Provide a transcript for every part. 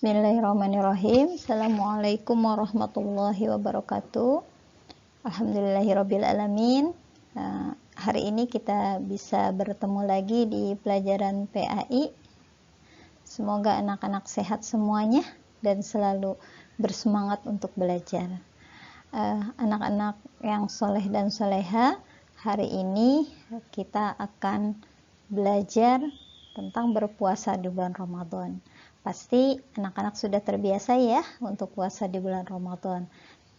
Bismillahirrahmanirrahim. Assalamualaikum warahmatullahi wabarakatuh. Alhamdulillahirabbil alamin. Hari ini kita bisa bertemu lagi di pelajaran PAI. Semoga anak-anak sehat semuanya dan selalu bersemangat untuk belajar. Anak-anak yang soleh dan soleha, hari ini kita akan belajar tentang berpuasa di bulan Ramadan. Pasti anak-anak sudah terbiasa ya untuk puasa di bulan Ramadan.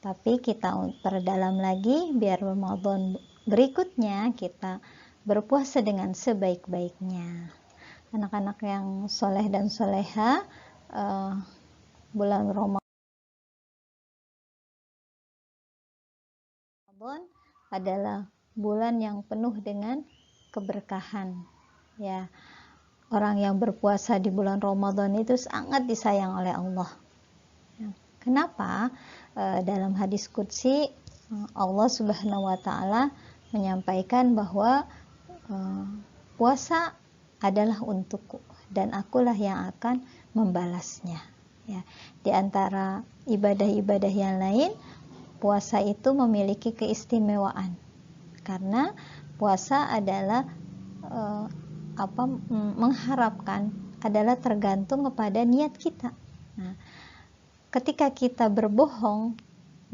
Tapi kita perdalam lagi biar Ramadan berikutnya kita berpuasa dengan sebaik-baiknya. Anak-anak yang soleh dan soleha, bulan Ramadan adalah bulan yang penuh dengan keberkahan. Ya. Orang yang berpuasa di bulan Ramadan itu sangat disayang oleh Allah. Kenapa? Dalam hadis qudsi Allah Subhanahu wa taala menyampaikan bahwa puasa adalah untukku dan akulah yang akan membalasnya. Ya. Di antara ibadah-ibadah yang lain, puasa itu memiliki keistimewaan. Karena puasa adalah mengharapkan adalah tergantung kepada niat kita. Nah, ketika kita berbohong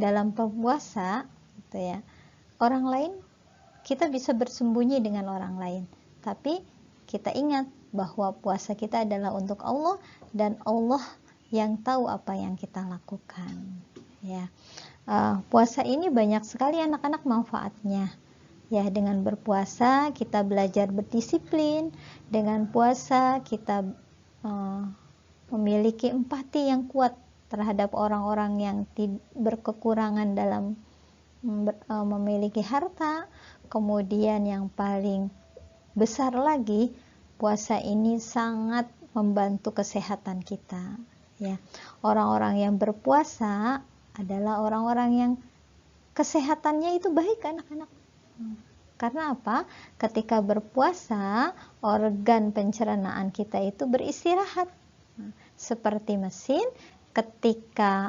dalam puasa, gitu ya, orang lain kita bisa bersembunyi dengan orang lain, tapi kita ingat bahwa puasa kita adalah untuk Allah dan Allah yang tahu apa yang kita lakukan. Ya, puasa ini banyak sekali anak-anak manfaatnya. Ya, dengan berpuasa kita belajar berdisiplin, dengan puasa kita memiliki empati yang kuat terhadap orang-orang yang berkekurangan dalam memiliki harta. Kemudian yang paling besar lagi, puasa ini sangat membantu kesehatan kita. Ya, orang-orang yang berpuasa adalah orang-orang yang kesehatannya itu baik, anak-anak. Karena apa? Ketika berpuasa, organ pencernaan kita itu beristirahat. Seperti mesin, ketika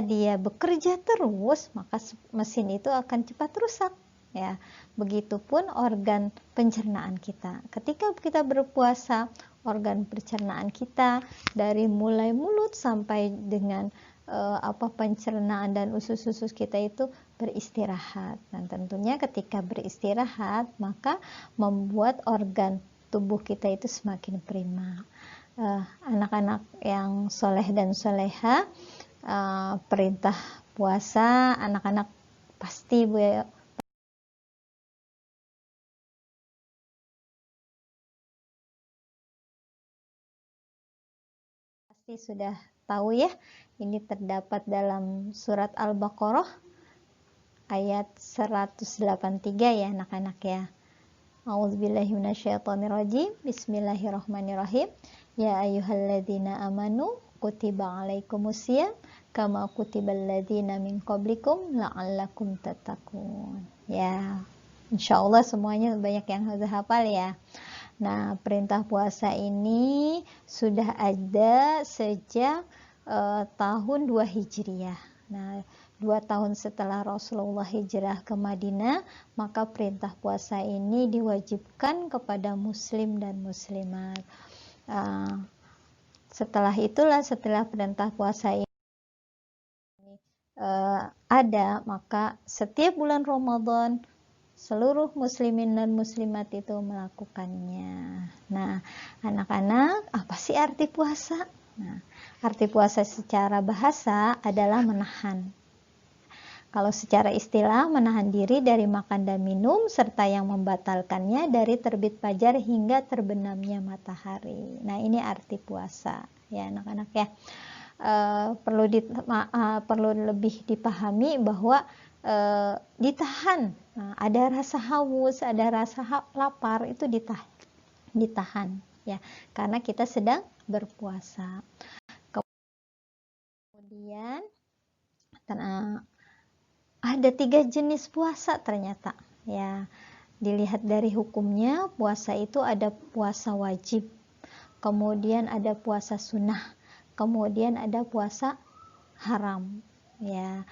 dia bekerja terus, maka mesin itu akan cepat rusak. Ya, begitupun organ pencernaan kita. Ketika kita berpuasa, organ pencernaan kita dari mulai mulut sampai dengan pencernaan dan usus-usus kita itu beristirahat. Dan tentunya ketika beristirahat maka membuat organ tubuh kita itu semakin prima. Anak-anak yang soleh dan soleha, perintah puasa anak-anak pasti sudah tahu ya. Ini terdapat dalam surat Al-Baqarah ayat 183 ya anak-anak ya. A'udzubillahi minasyaitonirrajim. Bismillahirrahmanirrahim. Ya ayyuhalladzina amanu kutiba alaikumusiyam kama kutibal ladzina min qablikum la'allakum tattaqun. Ya, insyaallah semuanya banyak yang sudah hafal ya. Nah, perintah puasa ini sudah ada sejak tahun 2 Hijriah. Nah, 2 tahun setelah Rasulullah hijrah ke Madinah, maka perintah puasa ini diwajibkan kepada muslim dan muslimat. Setelah perintah puasa ini ada, maka setiap bulan Ramadan seluruh muslimin dan muslimat itu melakukannya. Nah, anak-anak, apa sih arti puasa? Nah, arti puasa secara bahasa adalah menahan. Kalau secara istilah, menahan diri dari makan dan minum, serta yang membatalkannya dari terbit fajar hingga terbenamnya matahari. Nah, ini arti puasa, ya anak-anak ya. Perlu lebih dipahami bahwa ditahan. Nah, ada rasa haus, ada rasa lapar, itu ditahan ya, karena kita sedang berpuasa. Kemudian ada 3 jenis puasa ternyata ya. Dilihat dari hukumnya, puasa itu ada puasa wajib, kemudian ada puasa sunnah, kemudian ada puasa haram, ya.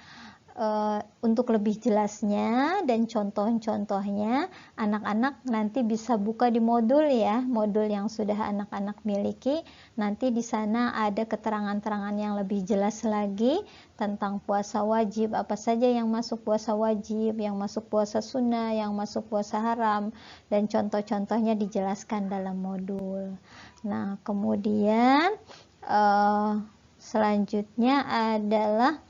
Untuk lebih jelasnya dan contoh-contohnya, anak-anak nanti bisa buka di modul ya, modul yang sudah anak-anak miliki. Nanti di sana ada keterangan-keterangan yang lebih jelas lagi tentang puasa wajib, apa saja yang masuk puasa wajib, yang masuk puasa sunnah, yang masuk puasa haram, dan contoh-contohnya dijelaskan dalam modul. Nah, kemudian selanjutnya adalah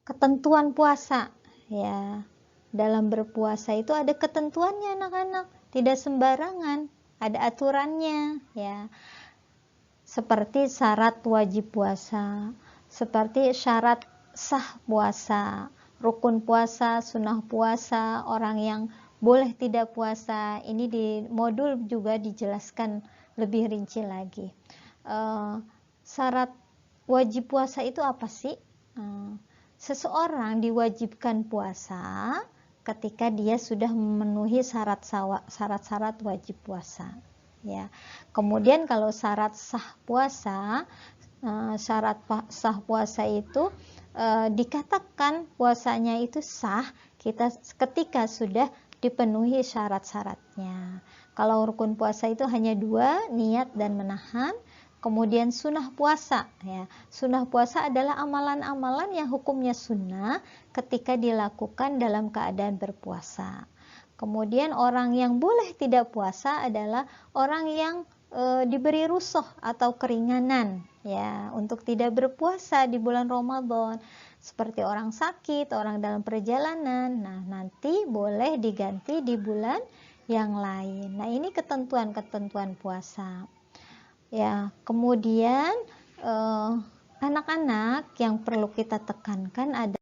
ketentuan puasa, ya. Dalam berpuasa itu ada ketentuannya anak-anak, tidak sembarangan, ada aturannya, ya. Seperti syarat wajib puasa, seperti syarat sah puasa, rukun puasa, sunnah puasa, orang yang boleh tidak puasa. Ini di modul juga dijelaskan lebih rinci lagi. Syarat wajib puasa itu apa sih? Seseorang diwajibkan puasa ketika dia sudah memenuhi syarat-syarat wajib puasa, ya. Kemudian kalau syarat sah puasa, syarat sah puasa itu dikatakan puasanya itu sah ketika sudah dipenuhi syarat-syaratnya. Kalau rukun puasa itu hanya 2, niat dan menahan. Kemudian sunnah puasa, ya. Sunnah puasa adalah amalan-amalan yang hukumnya sunnah ketika dilakukan dalam keadaan berpuasa. Kemudian orang yang boleh tidak puasa adalah orang yang diberi rukhsah atau keringanan, ya, untuk tidak berpuasa di bulan Ramadan. Seperti orang sakit, orang dalam perjalanan. Nah, nanti boleh diganti di bulan yang lain. Nah, ini ketentuan-ketentuan puasa. Ya, kemudian anak-anak yang perlu kita tekankan adalah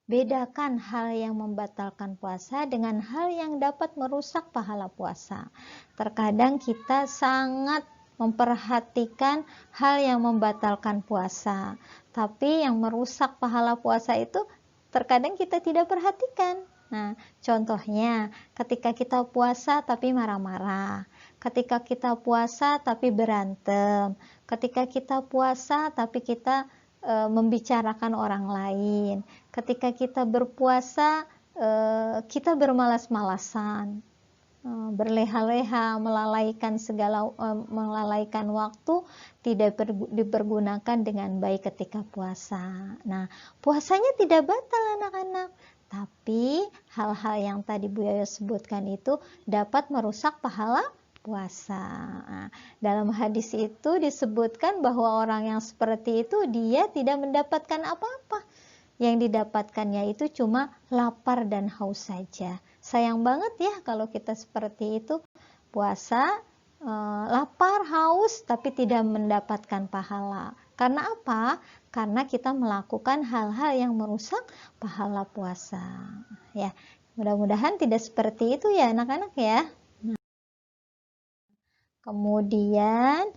bedakan hal yang membatalkan puasa dengan hal yang dapat merusak pahala puasa. Terkadang kita sangat memperhatikan hal yang membatalkan puasa, tapi yang merusak pahala puasa itu terkadang kita tidak perhatikan. Nah, contohnya ketika kita puasa tapi marah-marah, ketika kita puasa tapi berantem, ketika kita puasa tapi kita membicarakan orang lain, ketika kita berpuasa kita bermalas-malasan, berleha-leha, melalaikan waktu, tidak dipergunakan dengan baik ketika puasa. Nah, puasanya tidak batal anak-anak, tapi hal-hal yang tadi Bu Yoyo sebutkan itu dapat merusak pahala puasa. Nah, dalam hadis itu disebutkan bahwa orang yang seperti itu dia tidak mendapatkan apa-apa. Yang didapatkannya itu cuma lapar dan haus saja. Sayang banget ya kalau kita seperti itu, puasa, lapar, haus, tapi tidak mendapatkan pahala. Karena apa? Karena kita melakukan hal-hal yang merusak pahala puasa. Ya, mudah-mudahan tidak seperti itu ya anak-anak ya. Nah, kemudian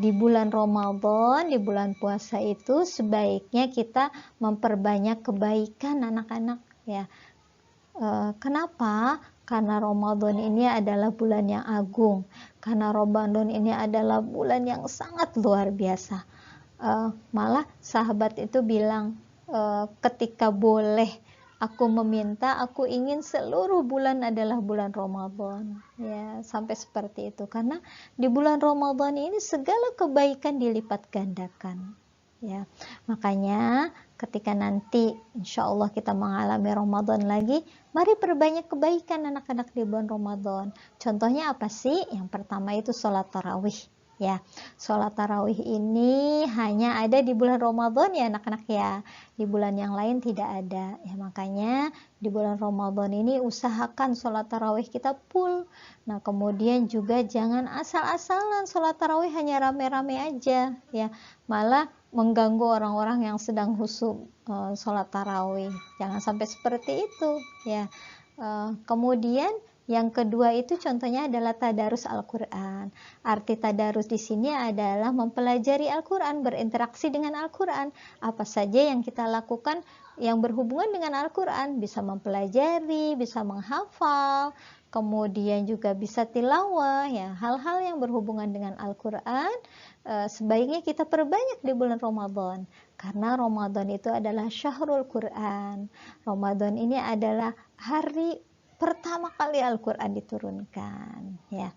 di bulan Ramadan, di bulan puasa itu sebaiknya kita memperbanyak kebaikan anak-anak ya. Kenapa? Karena Ramadan ini adalah bulan yang agung. Karena Ramadan ini adalah bulan yang sangat luar biasa. Malah sahabat itu bilang, ketika boleh aku meminta, aku ingin seluruh bulan adalah bulan Ramadan. Ya, sampai seperti itu. Karena di bulan Ramadan ini segala kebaikan dilipat gandakan. Ya, makanya ketika nanti insya Allah kita mengalami Ramadan lagi, mari perbanyak kebaikan anak-anak di bulan Ramadan. Contohnya apa sih? Yang pertama itu sholat tarawih. Ya, sholat tarawih ini hanya ada di bulan Ramadan ya anak-anak ya. Di bulan yang lain tidak ada. Ya, makanya di bulan Ramadan ini usahakan sholat tarawih kita full. Nah, kemudian juga jangan asal-asalan sholat tarawih hanya rame-rame aja ya. Malah mengganggu orang-orang yang sedang khusyuk sholat tarawih. Jangan sampai seperti itu ya. Kemudian Yang kedua itu contohnya adalah tadarus Al-Quran. Arti tadarus di sini adalah mempelajari Al-Quran, berinteraksi dengan Al-Quran. Apa saja yang kita lakukan yang berhubungan dengan Al-Quran, bisa mempelajari, bisa menghafal, kemudian juga bisa tilawah, ya, hal-hal yang berhubungan dengan Al-Quran sebaiknya kita perbanyak di bulan Ramadan, karena Ramadan itu adalah syahrul Quran. Ramadan ini adalah hari pertama kali Al-Quran diturunkan, ya.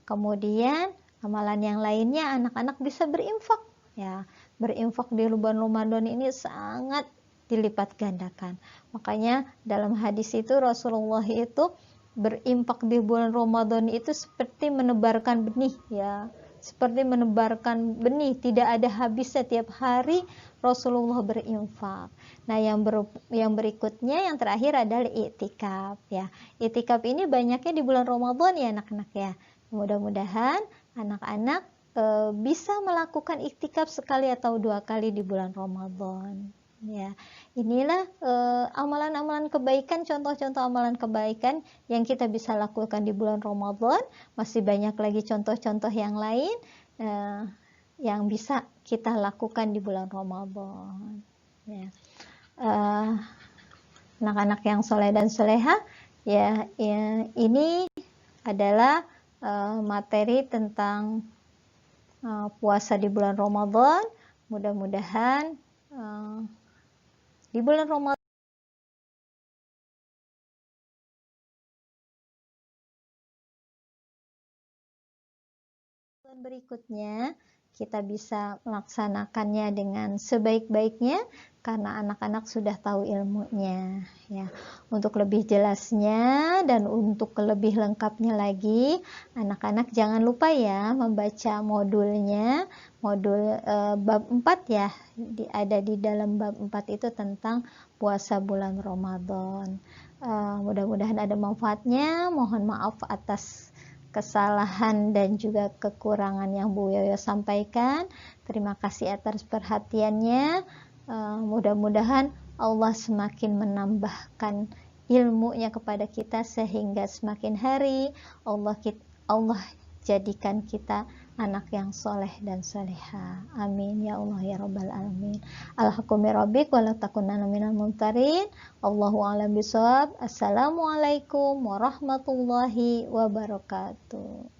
Kemudian amalan yang lainnya, anak-anak bisa berinfak, ya. Berinfak di bulan Ramadan ini sangat dilipat gandakan. Makanya dalam hadis itu Rasulullah itu berinfak di bulan Ramadan itu seperti menebarkan benih, ya. Seperti menebarkan benih, tidak ada habis setiap hari Rasulullah berinfak. Nah, yang berikutnya, yang terakhir adalah iktikaf, ya. Iktikaf ini banyaknya di bulan Ramadan, ya anak-anak, ya. Mudah-mudahan anak-anak bisa melakukan iktikaf sekali atau 2 kali di bulan Ramadan, ya. Inilah amalan-amalan kebaikan, contoh-contoh amalan kebaikan yang kita bisa lakukan di bulan Ramadan. Masih banyak lagi contoh-contoh yang lain yang bisa kita lakukan di bulan Ramadan, ya. Anak-anak yang soleh dan soleha, ya, ini adalah materi tentang puasa di bulan Ramadan. Mudah-mudahan di bulan Ramadan berikutnya kita bisa melaksanakannya dengan sebaik-baiknya, karena anak-anak sudah tahu ilmunya, ya. Untuk lebih jelasnya dan untuk lebih lengkapnya lagi, anak-anak jangan lupa ya membaca modulnya, modul bab 4, ya. Ada di dalam bab 4 itu tentang puasa bulan Ramadan. Mudah-mudahan ada manfaatnya. Mohon maaf atas kesalahan dan juga kekurangan yang Bu Yoyo sampaikan. Terima kasih atas perhatiannya. Mudah-mudahan Allah semakin menambahkan ilmunya kepada kita, sehingga semakin hari Allah jadikan kita anak yang soleh dan soleha. Amin ya Allah ya Rabbal alamin. Alhaqqumi rabbik wa la takunanna minal mumtarin. Allahu a'lam bishawab. Assalamualaikum warahmatullahi wabarakatuh.